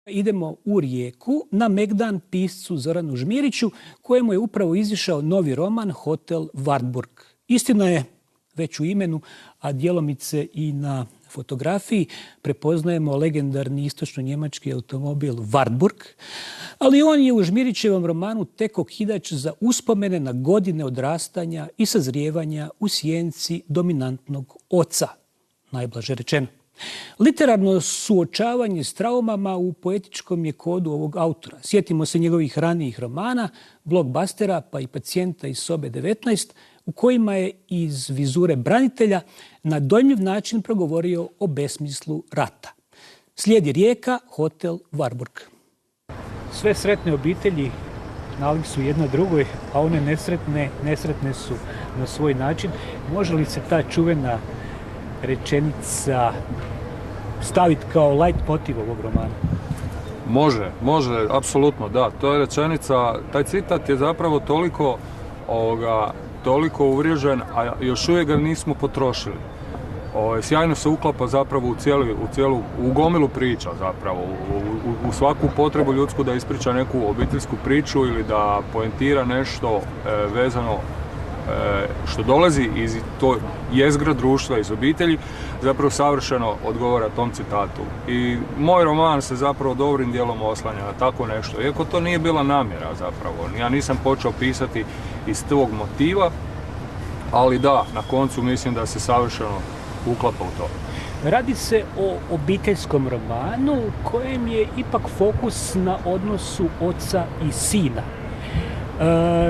Idemo u Rijeku na megdan piscu Zoranu Žmiriću, kojemu je upravo izišao novi roman Hotel Wartburg. Istina je, već u imenu, a djelomice i na fotografiji, prepoznajemo legendarni istočno-njemački automobil Wartburg, ali on je u Žmirićevom romanu tek okidač za uspomene na godine odrastanja i sazrijevanja u sjenci dominantnog oca, najblaže rečeno. Literarno suočavanje s traumama u poetičkom je kodu ovog autora. Sjetimo se njegovih ranijih romana, blockbustera pa i Pacijenta iz sobe 19, u kojima je iz vizure branitelja na dojmljiv način progovorio o besmislu rata. Slijedi Rijeka, Hotel Wartburg. Sve sretne obitelji nalik su jedna drugoj, a one nesretne su na svoj način. Može li se ta čuvena rečenica staviti kao light motiv ovog romana? Može, apsolutno, da. To je rečenica, taj citat je zapravo toliko uvriježen, a još uvijek ga nismo potrošili. Sjajno se uklapa zapravo u gomilu priča zapravo, u svaku potrebu ljudsku da ispriča neku obiteljsku priču ili da poentira nešto vezano što dolazi iz to jezgra društva, iz obitelji, zapravo savršeno odgovara tom citatu. I moj roman se zapravo dobrim dijelom oslanja na tako nešto, iako to nije bila namjera zapravo. Ja nisam počeo pisati iz tog motiva, ali da, na koncu mislim da se savršeno uklapa u to. Radi se o obiteljskom romanu u kojem je ipak fokus na odnosu oca i sina.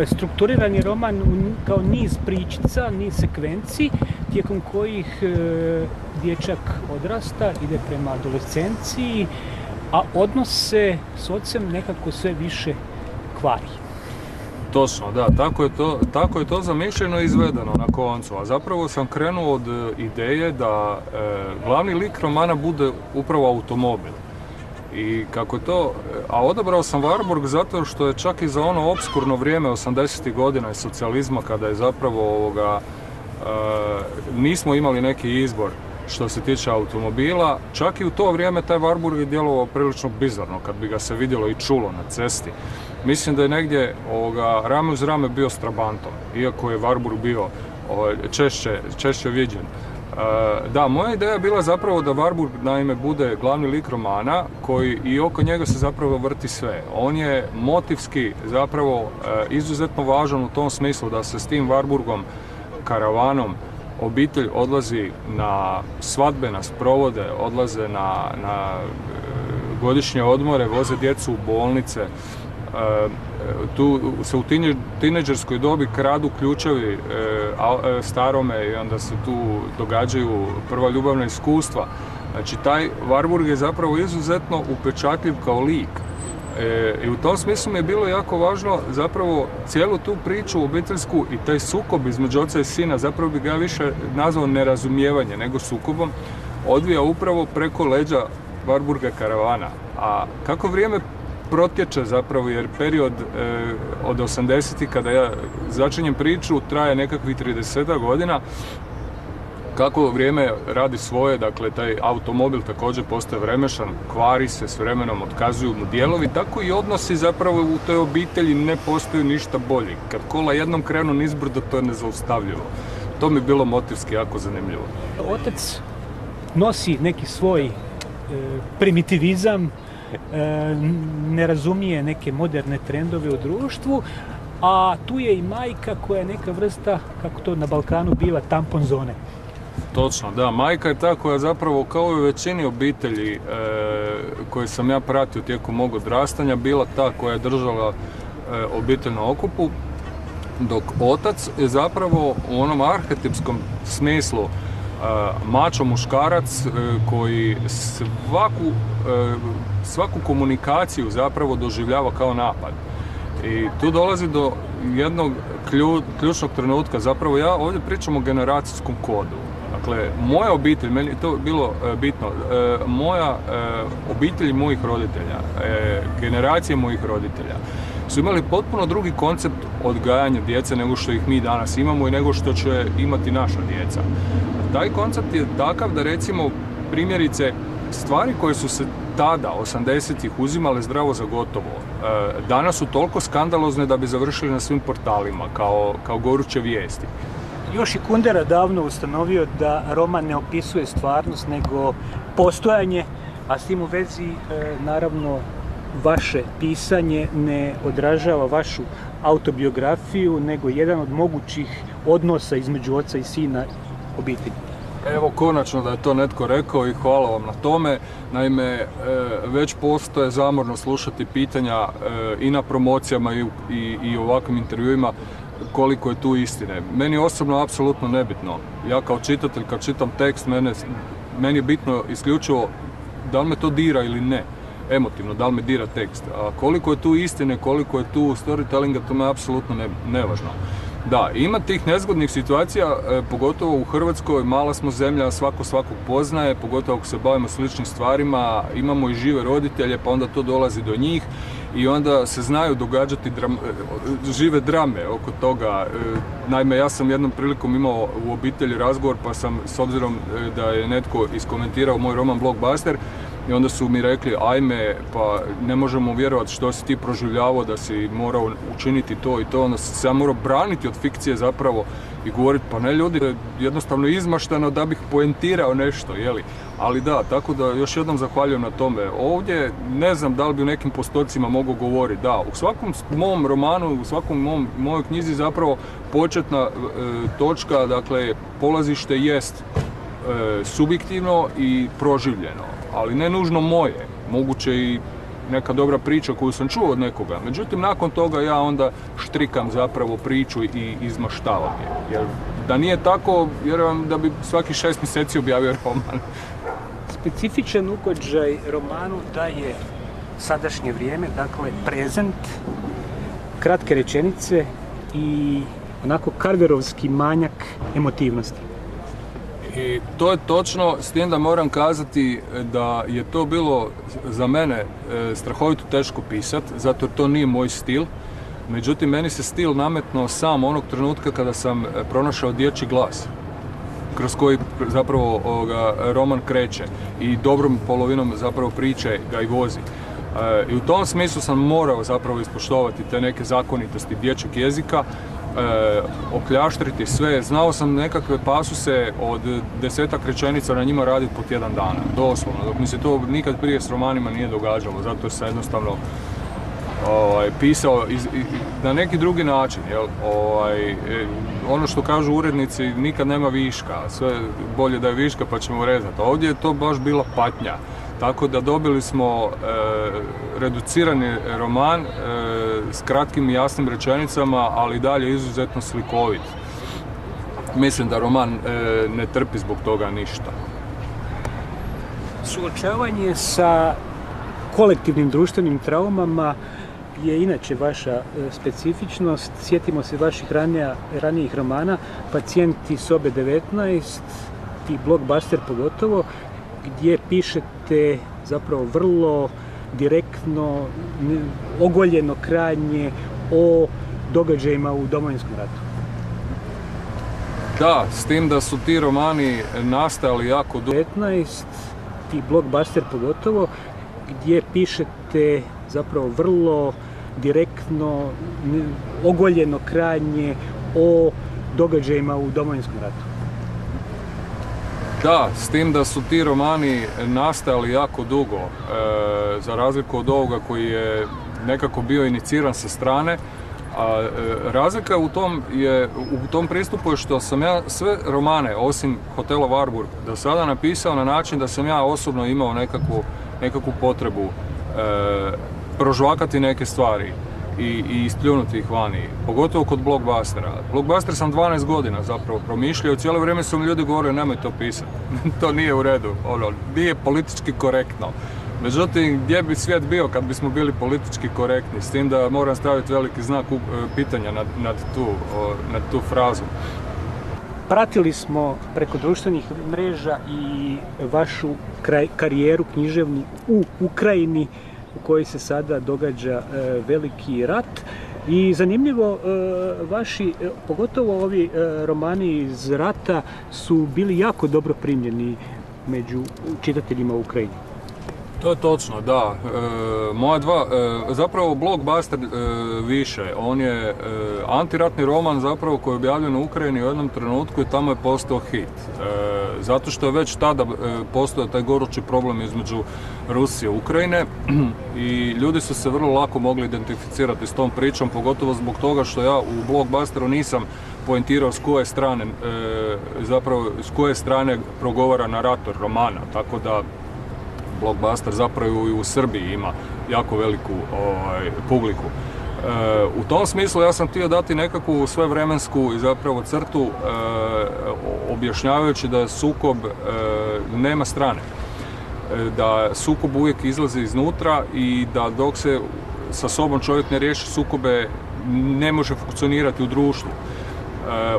Strukturiran je roman kao niz pričica, niz sekvenci, tijekom kojih dječak odrasta, ide prema adolescenciji, a odnos se s ocem nekako sve više kvari. Točno, da, tako je to zamišljeno i izvedeno na koncu, a zapravo sam krenuo od ideje da glavni lik romana bude upravo automobil. I kako je to, a odabrao sam Wartburg zato što je čak i za ono opskurno vrijeme 80-ih godina i socijalizma, kada je zapravo nismo imali neki izbor što se tiče automobila, čak i u to vrijeme taj Wartburg je djelovao prilično bizarno kad bi ga se vidjelo i čulo na cesti. Mislim da je negdje rame uz rame bio s Trabantom, iako je Wartburg bio češće viđen. Da, moja ideja je bila zapravo da Wartburg naime bude glavni lik romana koji i oko njega se zapravo vrti sve. On je motivski zapravo izuzetno važan u tom smislu da se s tim Wartburgom, karavanom, obitelj odlazi na svadbe, na sprovode, odlaze na godišnje odmore, voze djecu u bolnice. Tu se u tinejdžerskoj dobi kradu ključevi starome i onda se tu događaju prva ljubavna iskustva. Znači, taj Wartburg je zapravo izuzetno upečatljiv kao lik. I u tom smislu mi je bilo jako važno zapravo cijelu tu priču obiteljsku i taj sukob između oca i sina, zapravo bi ga više nazvao nerazumijevanje nego sukobom, odvija upravo preko leđa Wartburga karavana. A kako vrijeme protječe zapravo, jer period od 80-ih kada ja začinjem priču traje nekakvih 30 godina, kako vrijeme radi svoje, dakle taj automobil također postaje vremešan, kvari se s vremenom, otkazuju mu dijelovi, tako i odnosi zapravo u toj obitelji ne postoji ništa bolji. Kad kola jednom krenu nizbrdo, to je nezaustavljivo. To mi je bilo motivski jako zanimljivo. Otac nosi neki svoj primitivizam, ne razumije neke moderne trendove u društvu, a tu je i majka koja je neka vrsta, kako to na Balkanu biva, tampon zone. Točno, da. Majka je ta koja zapravo, kao i u većini obitelji koje sam ja pratio tijekom mog odrastanja, bila ta koja je držala obitelj na okupu, dok otac je zapravo u onom arhetipskom smislu mačo muškarac koji svaku komunikaciju zapravo doživljava kao napad. I tu dolazi do jednog ključnog trenutka. Zapravo ja ovdje pričam o generacijskom kodu. Dakle, moja obitelj, meni je to bilo bitno, moja obitelj mojih roditelja, generacije mojih roditelja su imali potpuno drugi koncept odgajanja djece nego što ih mi danas imamo i nego što će imati naša djeca. Taj koncept je takav da recimo primjerice stvari koje su se tada, 80-ih, uzimale zdravo za gotovo, danas su toliko skandalozne da bi završili na svim portalima kao goruće vijesti. Još i Kundera davno ustanovio da roman ne opisuje stvarnost, nego postojanje, a s tim u vezi, naravno, vaše pisanje ne odražava vašu autobiografiju, nego jedan od mogućih odnosa između oca i sina obitelji. Evo, konačno da je to netko rekao i hvala vam na tome. Naime, već postoje zamorno slušati pitanja i na promocijama i ovakvim intervjuima koliko je tu istine. Meni osobno apsolutno nebitno. Ja kao čitatelj, kad čitam tekst, meni je bitno isključivo da li me to dira ili ne. Emotivno, da li me dira tekst. A koliko je tu istine, koliko je tu storytellinga, to me apsolutno nevažno. Da, ima tih nezgodnih situacija, pogotovo u Hrvatskoj, mala smo zemlja, svako svakog poznaje, pogotovo ako se bavimo sličnim stvarima, imamo i žive roditelje, pa onda to dolazi do njih i onda se znaju događati žive drame oko toga. Naime, ja sam jednom prilikom imao u obitelji razgovor, pa sam, s obzirom da je netko iskomentirao moj roman Blockbuster, i onda su mi rekli, ajme, pa ne možemo vjerovati što si ti proživljavao, da si morao učiniti to i to, onda se ja morao braniti od fikcije zapravo i govoriti, pa ne ljudi, jednostavno izmaštano da bih poentirao nešto, jeli. Ali da, tako da još jednom zahvaljujem na tome. Ovdje ne znam da li bi u nekim postocima mogao govoriti, da, u svakom mom romanu, u svakom mojoj knjizi zapravo početna točka, dakle, polazište jest subjektivno i proživljeno, ali ne nužno moje, moguće i neka dobra priča koju sam čuo od nekoga. Međutim, nakon toga ja onda štrikam zapravo priču i izmaštavam je. Jer da nije tako, vjerujem da bi svaki 6 mjeseci objavio roman. Specifičan ugođaj romanu daje sadašnje vrijeme, dakle prezent, kratke rečenice i onako karverovski manjak emotivnosti. I to je točno, s tim da moram kazati da je to bilo za mene strahovito teško pisati, zato jer to nije moj stil. Međutim, meni se stil nametnuo sam onog trenutka kada sam pronašao dječji glas, kroz koji zapravo roman kreće i dobrom polovinom zapravo priče ga i vozi. I u tom smislu sam morao zapravo ispoštovati te neke zakonitosti dječjeg jezika, okljaštriti sve. Znao sam nekakve pasuse od 10-ak rečenica na njima raditi po tjedan dana, doslovno, dok mi se to nikad prije s romanima nije događalo, zato sam jednostavno pisao na neki drugi način. Jel? Ono što kažu urednici, nikad nema viška, sve bolje da je viška pa ćemo rezati. Ovdje je to baš bila patnja. Tako da dobili smo reducirani roman s kratkim i jasnim rečenicama, ali dalje izuzetno slikovit. Mislim da roman ne trpi zbog toga ništa. Suočavanje sa kolektivnim društvenim traumama je inače vaša specifičnost. Sjetimo se vaših ranijih romana, Pacijenti sobe 19 i Blockbuster pogotovo, gdje pišete zapravo vrlo direktno, ogoljeno krajnje o događajima u Domovinskom ratu. Da, s tim da su ti romani nastajali jako dugo. 19 i Blockbuster pogotovo, gdje pišete zapravo vrlo direktno, ogoljeno krajnje o događajima u Domovinskom ratu. Da, s tim da su ti romani nastajali jako dugo, za razliku od ovoga koji je nekako bio iniciran sa strane. A razlika u tom pristupu je što sam ja sve romane, osim Hotela Warburg, do sada napisao na način da sam ja osobno imao nekakvu potrebu prožvakati neke stvari i ispljunuti ih vani, pogotovo kod Blockbustera. Blockbuster sam 12 godina zapravo promišljao, cijelo vrijeme su mi ljudi govorili nemoj to pisati, to nije u redu, nije politički korektno. Međutim, gdje bi svijet bio kad bismo bili politički korektni, s tim da moram staviti veliki znak pitanja nad tu frazu. Pratili smo preko društvenih mreža i vašu karijeru književnu u Ukrajini, u kojoj se sada događa veliki rat. I zanimljivo, vaši, pogotovo ovi romani iz rata, su bili jako dobro primljeni među čitateljima u Ukrajini. To je točno, da. Moja zapravo blockbuster više, on je antiratni roman zapravo koji je objavljen u Ukrajini u jednom trenutku i tamo je postao hit. Zato što je već tada postojao taj gorući problem između Rusije i Ukrajine i ljudi su se vrlo lako mogli identificirati s tom pričom, pogotovo zbog toga što ja u blockbusteru nisam poentirao s koje strane progovara narator romana, tako da blockbuster zapravo i u Srbiji ima jako veliku publiku. U tom smislu ja sam htio dati nekakvu svevremensku i zapravo crtu objašnjavajući da sukob nema strane. Da sukob uvijek izlazi iznutra i da dok se sa sobom čovjek ne riješi sukobe ne može funkcionirati u društvu.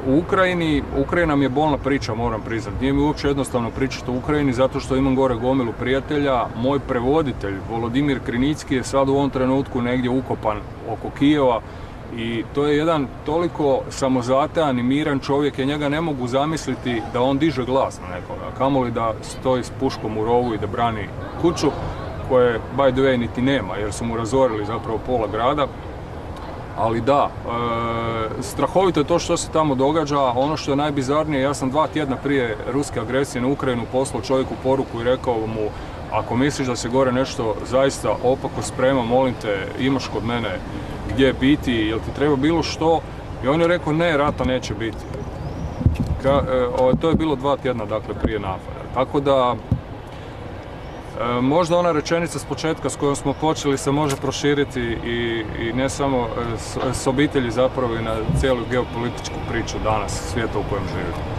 U Ukrajina mi je bolna priča, moram priznati. Nije mi uopće jednostavno pričati o Ukrajini zato što imam gore gomilu prijatelja. Moj prevoditelj, Volodimir Krinicki, je sad u ovom trenutku negdje ukopan oko Kijeva i to je jedan toliko samozatajan i miran čovjek, ja njega ne mogu zamisliti da on diže glas na nekoga, kamoli da stoji s puškom u rovu i da brani kuću, koje, by the way, niti nema, jer su mu razorili zapravo pola grada. Ali da, strahovito je to što se tamo događa. Ono što je najbizarnije, ja sam 2 tjedna prije ruske agresije na Ukrajinu poslao čovjeku poruku i rekao mu, ako misliš da se gore nešto zaista opako sprema, molim te, imaš kod mene gdje biti, jel ti treba bilo što? I on je rekao, ne, rata neće biti. To je bilo 2 tjedna, dakle, prije napada. Tako da, možda ona rečenica s početka s kojom smo počeli se može proširiti i ne samo s obitelji zapravo i na cijelu geopolitičku priču danas, svijeta u kojem živimo.